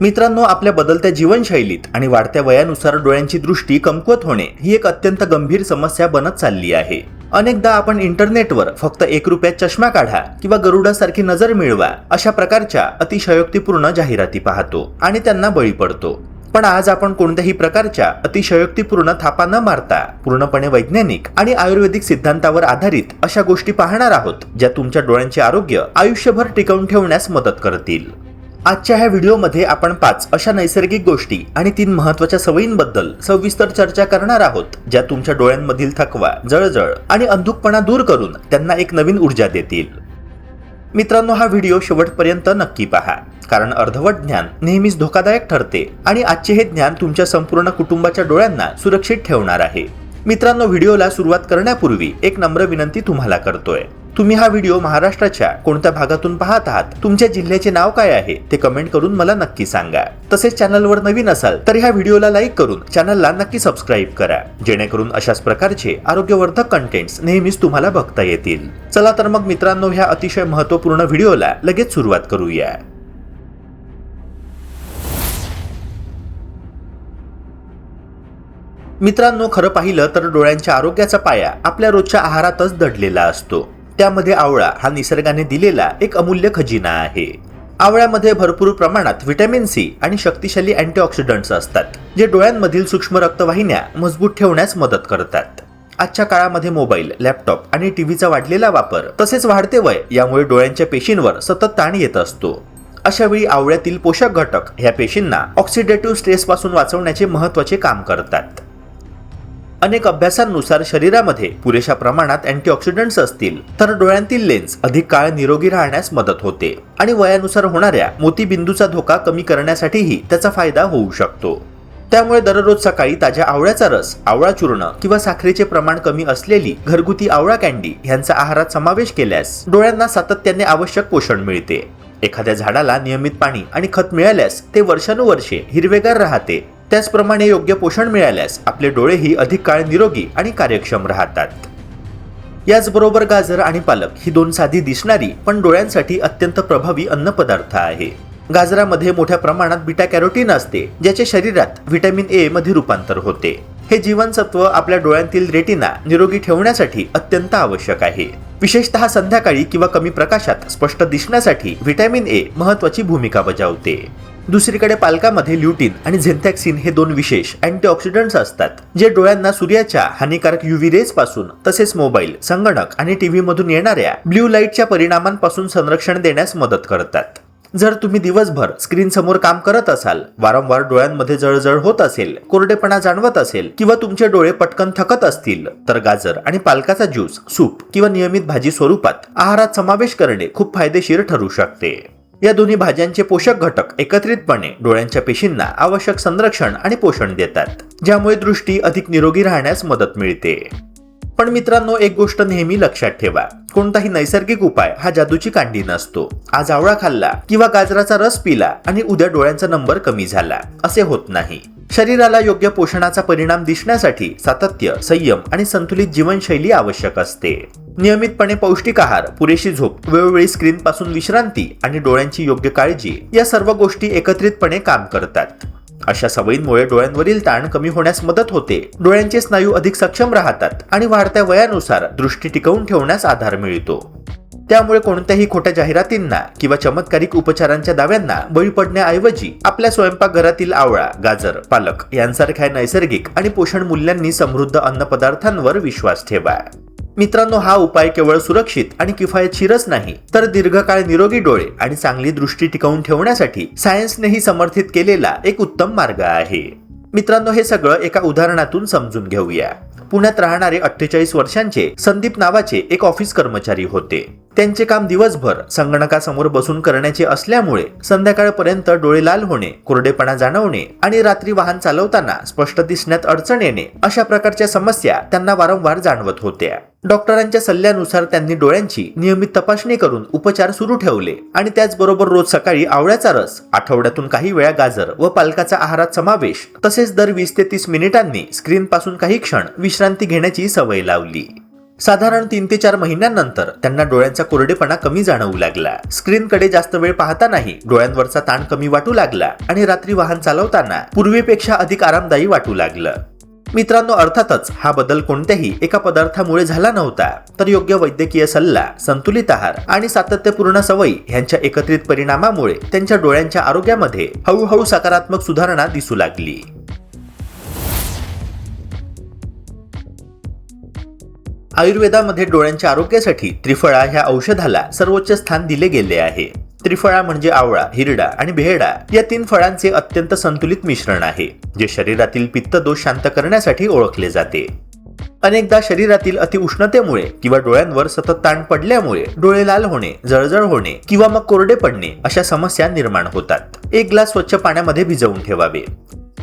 मित्रांनो, आपल्या बदलत्या जीवनशैलीत आणि वाढत्या वयानुसार डोळ्यांची दृष्टी कमकुवत होणे ही एक अत्यंत गंभीर समस्या बनत चालली आहे. अनेकदा आपण इंटरनेटवर फक्त 1 रुपयात चष्मा काढा किंवा गरुडासारखी नजर मिळवा अशा प्रकारच्या अतिशयोक्तीपूर्ण जाहिराती पाहतो आणि त्यांना बळी पडतो. पण आज आपण कोणत्याही प्रकारच्या अतिशयोक्तीपूर्ण थापा न मारता पूर्णपणे वैज्ञानिक आणि आयुर्वेदिक सिद्धांतावर आधारित अशा गोष्टी पाहणार आहोत, ज्या तुमच्या डोळ्यांचे आरोग्य आयुष्यभर टिकवून ठेवण्यास मदत करतील. आजच्या ह्या व्हिडिओमध्ये आपण 5 अशा नैसर्गिक गोष्टी आणि 3 महत्त्वाच्या सवयींबद्दल सविस्तर चर्चा करणार आहोत, ज्या तुमच्या डोळ्यांमधील थकवा, जळजळ आणि अंधुकपणा दूर करून त्यांना एक नवीन ऊर्जा देतील. मित्रांनो, हा व्हिडिओ शेवटपर्यंत नक्की पहा, कारण अर्धवट ज्ञान नेहमीच धोकादायक ठरते आणि आजचे हे ज्ञान तुमच्या संपूर्ण कुटुंबाच्या डोळ्यांना सुरक्षित ठेवणार आहे. मित्रांनो, व्हिडिओला सुरुवात करण्यापूर्वी एक नम्र विनंती तुम्हाला करतोय. तुम्ही हा व्हिडिओ महाराष्ट्राच्या कोणत्या भागातून पाहत आहात, तुमच्या जिल्ह्याचे नाव काय आहे ते कमेंट करून मला नक्की सांगा. तसेच चॅनलवर नवीन असाल तर ह्या व्हिडिओला लाईक करून चॅनलला नक्की सबस्क्राईब करा, जेणेकरून अशाच प्रकारचे आरोग्यवर्धक कंटेंट्स नेहमीच तुम्हाला बघता येतील. चला तर मग मित्रांनो, ह्या अतिशय महत्त्वपूर्ण व्हिडिओला लगेच सुरुवात करूया. मित्रांनो, खरं पाहिलं तर डोळ्यांच्या आरोग्याचा पाया आपल्या रोजच्या आहारातच दडलेला असतो. त्यामध्ये आवळा हा निसर्गाने दिलेला एक अमूल्य खजिना आहे. आवळ्यामध्ये भरपूर प्रमाणात व्हिटॅमिन सी आणि शक्तिशाली अँटीऑक्सिडंट्स असतात, जे डोळ्यांमधील सूक्ष्म रक्तवाहिन्या मजबूत ठेवण्यास मदत करतात. आजच्या काळामध्ये मोबाईल, लॅपटॉप आणि टीव्हीचा वाढलेला वापर तसेच वाढते वय यामुळे डोळ्यांच्या पेशींवर सतत ताण येत असतो. अशा वेळी आवळ्यातील पोषक घटक ह्या पेशींना ऑक्सिडेटिव्ह स्ट्रेस पासून वाचवण्याचे महत्त्वाचे काम करतात. अनेक अभ्यासांनुसार शरीरामध्ये पुरेशा प्रमाणात अँटीऑक्सिडंट्स असतील तर डोळ्यांतील लेन्स अधिक काळ निरोगी राहण्यास मदत होते आणि वयानुसार होणाऱ्या मोतीबिंदूचा धोका कमी करण्यासाठीही त्याचा फायदा होऊ शकतो. त्यामुळे दररोज सकाळी ताज्या आवळ्याचा रस, आवळा चूर्ण किंवा साखरेचे प्रमाण कमी असलेली घरगुती आवळा कँडी यांचा आहारात समावेश केल्यास डोळ्यांना सातत्याने आवश्यक पोषण मिळते. एखाद्या झाडाला नियमित पाणी आणि खत मिळाल्यास ते वर्षानुवर्षे हिरवेगार राहते. त्याचप्रमाणे योग्य पोषण मिळाल्यास आपले डोळेही अधिक काळ निरोगी आणि कार्यक्षम राहतात. याचबरोबर गाजर आणि पालक ही 2 साधी दिसणारी पण डोळ्यांसाठी अत्यंत प्रभावी अन्नपदार्थ आहे. गाजरामध्ये मोठ्या प्रमाणात बीटा कॅरोटीन असते, ज्याचे शरीरात व्हिटॅमिन ए मध्ये रूपांतर होते. हे जीवनसत्व आपल्या डोळ्यांतील रेटिना निरोगी ठेवण्यासाठी अत्यंत आवश्यक आहे. विशेषतः संध्याकाळी किंवा कमी प्रकाशात स्पष्ट दिसण्यासाठी व्हिटॅमिन ए महत्त्वाची भूमिका बजावते. दुसरीकडे पालकामध्ये ल्युटिन आणि झेंथॅक्सिन हे 2 विशेष अँटीऑक्सिडंट्स असतात, जे डोळ्यांना सूर्याच्या हानिकारक UV रेज पासून तसेच मोबाईल, संगणक आणि टीव्ही मधून येणाऱ्या ब्ल्यू लाईटच्या परिणामांपासून संरक्षण देण्यास मदत करतात. जर तुम्ही दिवसभर स्क्रीन समोर काम करत असाल, वारंवार डोळ्यांमध्ये जळजळ होत असेल, कोरडेपणा जाणवत असेल किंवा तुमचे डोळे पटकन थकत असतील, तर गाजर आणि पालकाचा ज्यूस, सूप किंवा नियमित भाजी स्वरूपात आहारात समावेश करणे खूप फायदेशीर ठरू शकते. या दोन्ही भाज्यांचे पोषक घटक एकत्रितपणे डोळ्यांच्या पेशींना आवश्यक संरक्षण आणि पोषण देतात, ज्यामुळे दृष्टी अधिक निरोगी राहण्यास मदत मिळते. पण मित्रांनो, एक गोष्ट नेहमी लक्षात ठेवा, कोणताही नैसर्गिक उपाय हा जादूची कांडी नसतो. आज आवळा खाल्ला किंवा गाजराचा रस पिला आणि उद्या डोळ्यांचा नंबर कमी झाला असे होत नाही. शरीराला योग्य पोषणाचा परिणाम दिसण्यासाठी सातत्य, संयम आणि संतुलित जीवनशैली आवश्यक असते. नियमितपणे पौष्टिक आहार, पुरेशी झोप, वेळोवेळी स्क्रीन पासून विश्रांती आणि डोळ्यांची योग्य काळजी या सर्व गोष्टी एकत्रितपणे काम करतात. अशा सवयींमुळे डोळ्यांवरील ताण कमी होण्यास मदत होते, डोळ्यांचे स्नायू अधिक सक्षम राहतात आणि वाढत्या वयानुसार दृष्टी टिकवून ठेवण्यास आधार मिळतो. त्यामुळे कोणत्याही खोट्या जाहिरातींना किंवा चमत्कारिक उपचारांच्या दाव्यांना बळी पडण्याऐवजी आपल्या स्वयंपाकघरातील आवळा, गाजर, पालक यांसारख्या नैसर्गिक आणि पोषण मूल्यांनी समृद्ध अन्नपदार्थांवर विश्वास ठेवा. मित्रांनो, हा उपाय केवळ सुरक्षित आणि किफायतशीरच नाही, तर दीर्घकाळ निरोगी डोळे आणि चांगली दृष्टी टिकवून ठेवण्यासाठी सायन्सनेही समर्थित केलेला एक उत्तम मार्ग आहे. मित्रांनो, हे सगळं एका उदाहरणातून समजून घेऊया. पुण्यात राहणारे 48 वर्षांचे संदीप नावाचे एक ऑफिस कर्मचारी होते. त्यांचे काम दिवसभर संगणकासमोर बसून करण्याचे असल्यामुळे संध्याकाळपर्यंत डोळे लाल होणे, कोरडेपणा जाणवणे आणि रात्री वाहन चालवताना स्पष्ट दिसण्यात अडचण येणे अशा प्रकारच्या समस्या त्यांना वारंवार जाणवत होत्या. डॉक्टरांच्या सल्ल्यानुसार त्यांनी डोळ्यांची नियमित तपासणी करून उपचार सुरू ठेवले आणि त्याचबरोबर रोज सकाळी आवळ्याचा रस, आठवड्यातून काही वेळा गाजर व पालकाचा आहारात समावेश, तसेच दर 20 ते 30 मिनिटांनी स्क्रीन पासून काही क्षण विश्रांती घेण्याची सवय लावली. साधारण 3 ते 4 महिन्यांनंतर त्यांना डोळ्यांचा कोरडेपणा कमी जाणवू लागला, स्क्रीनकडे जास्त वेळ पाहता नाही, डोळ्यांवरचा ताण कमी वाटू लागला आणि रात्री वाहन चालवताना पूर्वीपेक्षा अधिक आरामदायी वाटू लागलं. मित्रांनो, अर्थातच हा बदल कोणत्याही एका पदार्थामुळे झाला नव्हता, तर योग्य वैद्यकीय सल्ला, संतुलित आहार आणि सातत्यपूर्ण सवयी यांच्या एकत्रित परिणामामुळे त्यांच्या डोळ्यांच्या आरोग्यामध्ये हळूहळू सकारात्मक सुधारणा दिसू लागली. आयुर्वेदामध्ये डोळ्यांच्या आरोग्यासाठी त्रिफळा ह्या औषधाला सर्वोच्च स्थान दिले गेले आहे. त्रिफळा म्हणजे आवळा, हिरडा आणि बेहडा या 3 फळांचे अत्यंत संतुलित मिश्रण आहे, जे शरीरातील पित्त दोष शांत करण्यासाठी ओळखले जाते. अनेकदा शरीरातील अतिउष्णतेमुळे किंवा डोळ्यांवर सतत ताण पडल्यामुळे डोळे लाल होणे, जळजळ होणे किंवा मग कोरडे पडणे अशा समस्या निर्माण होतात. 1 ग्लास स्वच्छ पाण्यामध्ये भिजवून ठेवावे.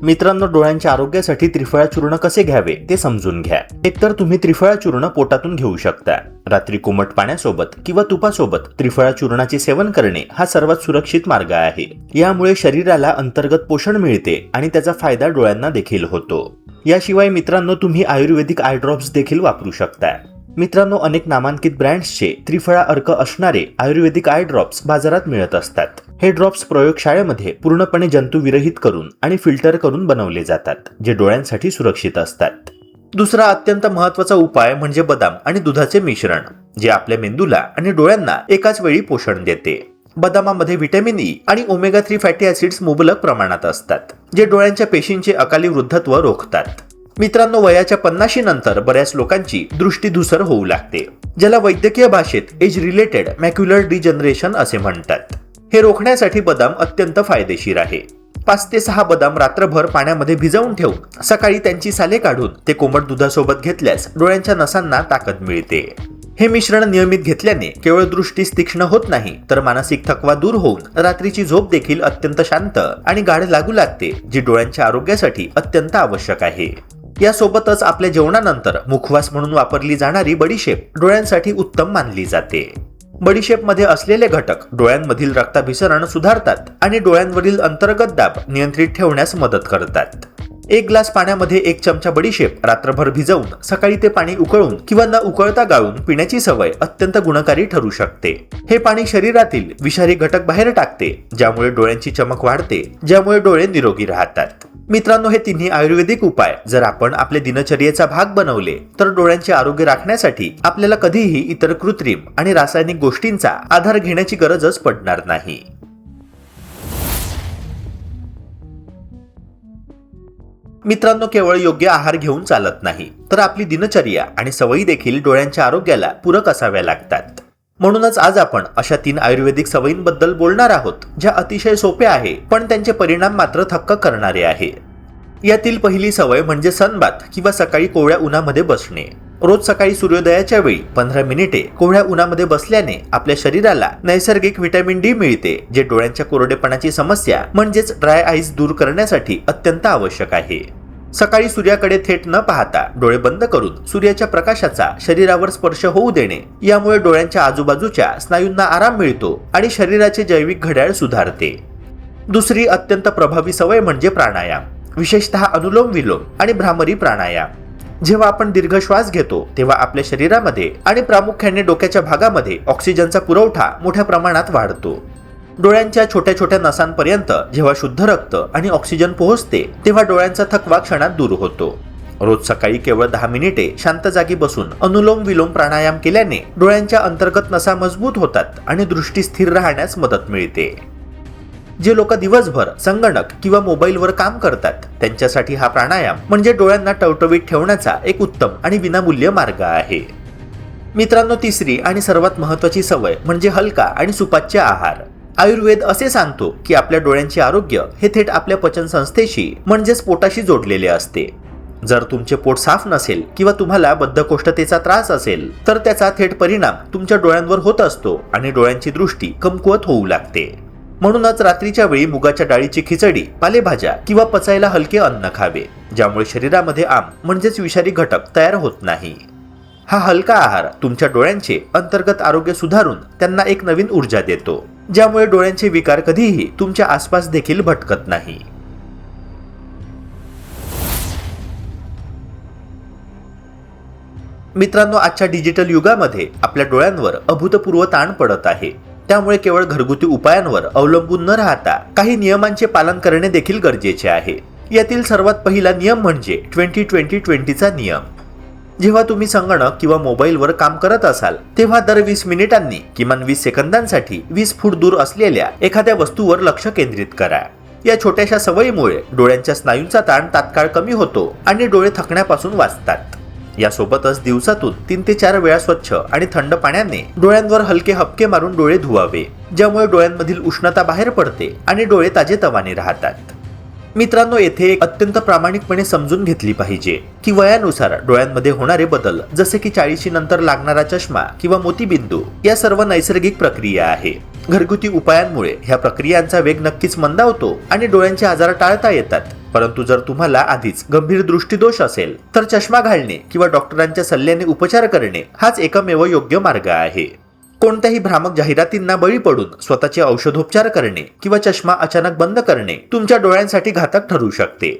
मित्रांनो, डोळ्यांच्या आरोग्यासाठी त्रिफळा चूर्ण कसे घ्यावे ते समजून घ्या. एकतर तुम्ही त्रिफळा चूर्ण पोटातून घेऊ शकता. रात्री कोमट पाण्यासोबत किंवा तुपासोबत त्रिफळा चूर्णाचे सेवन करणे हा सर्वात सुरक्षित मार्ग आहे. यामुळे शरीराला अंतर्गत पोषण मिळते आणि त्याचा फायदा डोळ्यांना देखील होतो. याशिवाय मित्रांनो, तुम्ही आयुर्वेदिक आय ड्रॉप्स देखील वापरू शकता. मित्रांनो, अनेक नामांकित ब्रँड्सचे त्रिफळा अर्क असणारे आयुर्वेदिक आय ड्रॉप्स बाजारात मिळत असतात. हे ड्रॉप्स प्रयोगशाळेमध्ये पूर्णपणे जंतुविरहित करून आणि फिल्टर करून बनवले जातात, जे डोळ्यांसाठी सुरक्षित असतात. दुसरा अत्यंत महत्त्वाचा उपाय म्हणजे बदाम आणि दुधाचे मिश्रण, जे आपल्या मेंदूला आणि डोळ्यांना एकाच वेळी पोषण देते. बदामामध्ये व्हिटॅमिन ई आणि ओमेगा 3 फॅटी ऍसिड्स मुबलक प्रमाणात असतात, जे डोळ्यांच्या पेशींचे अकाली वृद्धत्व रोखतात. मित्रांनो, वयाच्या 50 नंतर बऱ्याच लोकांची दृष्टी धूसर होऊ लागते, ज्याला वैद्यकीय भाषेत एज रिलेटेड मॅक्युलर डिजनरेशन असे म्हणतात. हे रोखण्यासाठी बदाम अत्यंत फायदेशीर आहे. 5 ते 6 बदाम रात्रभर पाण्यामध्ये भिजवून ठेवून सकाळी त्यांची साले काढून ते कोमट दुधासोबत घेतल्यास डोळ्यांच्या नसांना ताकद मिळते. हे मिश्रण नियमित घेतल्याने केवळ दृष्टी तीक्ष्ण होत नाही, तर मानसिक थकवा दूर होऊन रात्रीची झोप देखील अत्यंत शांत आणि गाढ लागू लागते, जी डोळ्यांच्या आरोग्यासाठी अत्यंत आवश्यक आहे. यासोबतच आपल्या जेवणानंतर मुखवास म्हणून वापरली जाणारी बडीशेप डोळ्यांसाठी उत्तम मानली जाते. बडीशेपमध्ये असलेले घटक डोळ्यांमधील रक्ताभिसरण सुधारतात आणि डोळ्यांवरील अंतर्गत दाब नियंत्रित ठेवण्यास मदत करतात. 1 ग्लास पाण्यामध्ये 1 चमचा बडीशेप रात्रभर भिजवून सकाळी ते पाणी उकळून किंवा न उकळता गाळून पिण्याची सवय अत्यंत गुणकारी ठरू शकते. हे पाणी शरीरातील विषारी घटक बाहेर टाकते, ज्यामुळे डोळ्यांची चमक वाढते, ज्यामुळे डोळे निरोगी राहतात. मित्रांनो, हे तिन्ही आयुर्वेदिक उपाय जर आपण आपल्या दिनचर्येचा भाग बनवले तर डोळ्यांचे आरोग्य राखण्यासाठी आपल्याला कधीही इतर कृत्रिम आणि रासायनिक गोष्टींचा आधार घेण्याची गरजच पडणार नाही. मित्रांनो, केवळ योग्य आहार घेऊन चालत नाही, तर आपली दिनचर्या आणि सवयी देखील डोळ्यांच्या आरोग्याला पूरक असाव्या लागतात. म्हणूनच आज आपण अशा 3 आयुर्वेदिक सवयींबद्दल बोलणार आहोत, ज्या अतिशय सोप्या आहे पण त्यांचे परिणाम मात्र थक्क करणारे आहे. यातील पहिली सवय म्हणजे सनबाथ किंवा सकाळी कोवळ्या उन्हामध्ये बसणे. रोज सकाळी सूर्योदयाच्या वेळी 15 मिनिटे कोवळ्या उन्हामध्ये बसल्याने आपल्या शरीराला नैसर्गिक व्हिटॅमिन डी मिळते, जे डोळ्यांच्या कोरडेपणाची समस्या म्हणजेच ड्राय आईज दूर करण्यासाठी अत्यंत आवश्यक आहे. सकाळी सूर्याकडे थेट न पाहता डोळे बंद करून सूर्याच्या प्रकाशाचा शरीरावर स्पर्श होऊ देणे, यामुळे डोळ्यांच्या आजूबाजूच्या स्नायूंना आराम मिळतो आणि शरीराचे जैविक घड्याळ सुधारते. दुसरी अत्यंत प्रभावी सवय म्हणजे प्राणायाम, विशेषतः अनुलोम विलोम आणि भ्रामरी प्राणायाम. जेव्हा आपण दीर्घ श्वास घेतो तेव्हा आपल्या शरीरामध्ये आणि प्रामुख्याने डोक्याच्या भागामध्ये ऑक्सिजनचा पुरवठा मोठ्या प्रमाणात वाढतो. डोळ्यांच्या छोट्या छोट्या नसांपर्यंत जेव्हा शुद्ध रक्त आणि ऑक्सिजन पोहोचते तेव्हा डोळ्यांचा थकवा क्षणात दूर होतो. रोज सकाळी केवळ 10 मिनिटे शांत जागी बसून अनुलोम विलोम प्राणायाम केल्याने डोळ्यांच्या अंतर्गत नसा मजबूत होतात आणि दृष्टी स्थिर राहण्यास मदत मिळते. जे लोक दिवसभर संगणक किंवा मोबाईलवर काम करतात त्यांच्यासाठी हा प्राणायाम म्हणजे डोळ्यांना टवटवीत ठेवण्याचा एक उत्तम आणि विनामूल्य मार्ग आहे. मित्रांनो, तिसरी आणि सर्वात महत्त्वाची सवय म्हणजे हलका आणि सुपाच्य आहार. आयुर्वेद असे सांगतो की आपल्या डोळ्यांचे आरोग्य हे थेट आपल्या पचन संस्थेशी म्हणजेच पोटाशी जोडलेले असते. जर तुमचे पोट साफ नसेल किंवा तुम्हाला बद्धकोष्ठतेचा त्रास असेल तर त्याचा थेट परिणाम तुमच्या डोळ्यांवर होत असतो आणि डोळ्यांची दृष्टी कमकुवत होऊ लागते. म्हणूनच रात्रीच्या वेळी मुगाच्या डाळीची खिचडी, पालेभाज्या किंवा पचायला हलके अन्न खावे, ज्यामुळे शरीरामध्ये आम म्हणजेच विषारी घटक तयार होत नाही. हा हलका आहार तुमच्या डोळ्यांचे अंतर्गत आरोग्य सुधारून त्यांना एक नवीन ऊर्जा देतो, ज्यामुळे डोळ्यांचे विकार कधीही तुमच्या आसपास देखील भटकत नाही. मित्रांनो, आजच्या डिजिटल युगामध्ये आपल्या डोळ्यांवर अभूतपूर्व ताण पडत आहे. त्यामुळे केवळ घरगुती उपायांवर अवलंबून न राहता काही नियमांचे पालन करणे देखील गरजेचे आहे. यातील सर्वात पहिला नियम म्हणजे 20-20-20चा नियम. जेव्हा तुम्ही संगणक किंवा मोबाईलवर काम करत असाल तेव्हा दर 20 मिनिटांनी किमान 20 सेकंदांसाठी 20 फूट दूर असलेल्या एखाद्या वस्तूवर लक्ष केंद्रित करा. या छोट्याशा सवयीमुळे डोळ्यांच्या स्नायूंचा ताण तात्काळ कमी होतो आणि डोळे थकण्यापासून वाचतात. यासोबतच दिवसातून 3 ते 4 वेळा स्वच्छ आणि थंड पाण्याने डोळ्यांवर हलके हबके मारून डोळे धुवावे, ज्यामुळे डोळ्यांमधील उष्णता बाहेर पडते आणि डोळे ताजेतवाने राहतात. मित्रांनो, येथे एक अत्यंत प्रामाणिकपणे समजून घेतली पाहिजे की वयानुसार डोळ्यांमध्ये होणारे बदल, जसे की 40 नंतर लागणारा चष्मा किंवा मोतीबिंदू, या सर्व नैसर्गिक प्रक्रिया आहे. घरगुती उपायांमुळे ह्या प्रक्रियांचा वेग नक्कीच मंदावतो आणि डोळ्यांचे आजार टाळता येतात. परंतु जर तुम्हाला आधीच गंभीर दृष्टीदोष असेल तर चष्मा घालणे किंवा डॉक्टरांच्या सल्ल्याने उपचार करणे हाच एकमेव योग्य मार्ग आहे. कोणत्याही भ्रामक जाहिरातींना बळी पडून स्वतःचे औषधोपचार करणे किंवा चष्मा अचानक बंद करणे तुमच्या डोळ्यांसाठी घातक ठरू शकते.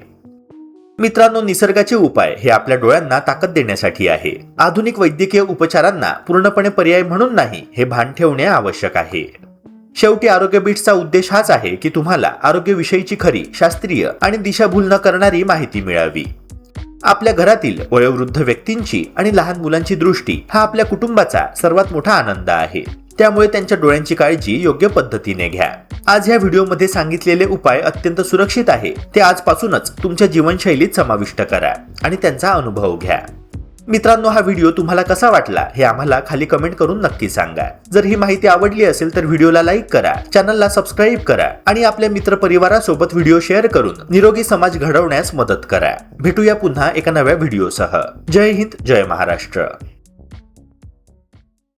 मित्रांनो, निसर्गाचे उपाय हे आपल्या डोळ्यांना ताकद देण्यासाठी आहे. आधुनिक वैद्यकीय उपचारांना पूर्णपणे पर्याय म्हणून नाही, हे भान ठेवणे आवश्यक आहे. शेवटी आरोग्य बीट्सचा उद्देश हाच आहे की तुम्हाला आरोग्यविषयीची खरी, शास्त्रीय आणि दिशाभूल न करणारी माहिती मिळावी. आपल्या घरातील वयोवृद्ध व्यक्तींची आणि लहान मुलांची दृष्टी हा आपल्या कुटुंबाचा सर्वात मोठा आनंद आहे. त्यामुळे त्यांच्या डोळ्यांची काळजी योग्य पद्धतीने घ्या. आज ह्या व्हिडिओमध्ये सांगितलेले उपाय अत्यंत सुरक्षित आहे. ते आजपासूनच तुमच्या जीवनशैलीत समाविष्ट करा आणि त्यांचा अनुभव घ्या. मित्रांनो, हा व्हिडिओ तुम्हाला कसा वाटला हे आम्हाला खाली कमेंट करून नक्की सांगा. जर ही माहिती आवडली असेल तर व्हिडिओला लाईक करा, चॅनलला सबस्क्राईब करा आणि आपल्या मित्रपरिवारासोबत व्हिडिओ शेअर करून निरोगी समाज घडवण्यास मदत करा. भेटूया पुन्हा एका नव्या व्हिडिओसह. जय हिंद, जय महाराष्ट्र.